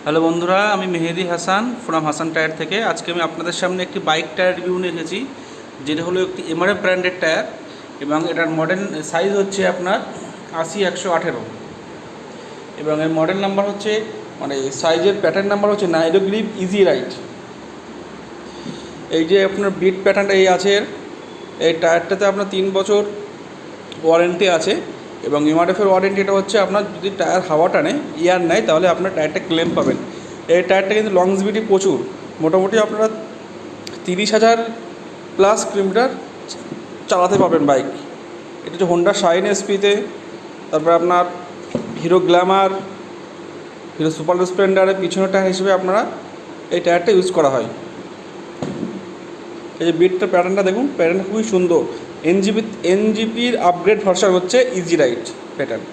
Hello বন্ধুরা, আমি Mehedi Hasan from Hasan tyre থেকে। আজকে আমি আপনাদের সামনে একটি বাইক টায়ার রিভিউ নিয়ে এসেছি, যেটা হলো একটি এমআরএফ ব্র্যান্ডের টায়ার এবং এটার মডেল সাইজ হচ্ছে আপনার 80/118 এবং এর মডেল নাম্বার হচ্ছে সাইজের প্যাটার্ন নাম্বার হচ্ছে নাইরো গ্রিপ ইজি রাইড। এই যে আপনার বিট প্যাটার্নটা এই আছে, এই টায়ারটাতে আপনার 3 বছর ওয়ারেন্টি আছে এবং এমআরএফের ওয়ারেন্টিটা হচ্ছে আপনার যদি টায়ার হাওয়া টানে ইয়ার নেয় তাহলে আপনার টায়ারটা ক্লেম পাবেন। এই টায়ারটা কিন্তু লংজিভিটি প্রচুর, মোটামুটি আপনারা 30,000+ কিলোমিটার চালাতে পারবেন বাইক। এটা হচ্ছে হোন্ডা শাইন এসপিতে, তারপর আপনার হিরো গ্ল্যামার, হিরো সুপার স্প্লেন্ডারের পিছনের টায়ার হিসেবে আপনারা এই টায়ারটা ইউজ করা হয়। এই যে বিটটার প্যাটার্নটা দেখুন, প্যাটার্নটা খুবই সুন্দর। এনজিপির আপগ্রেড ভার্সন হচ্ছে ইজি রাইড প্যাটার্ন।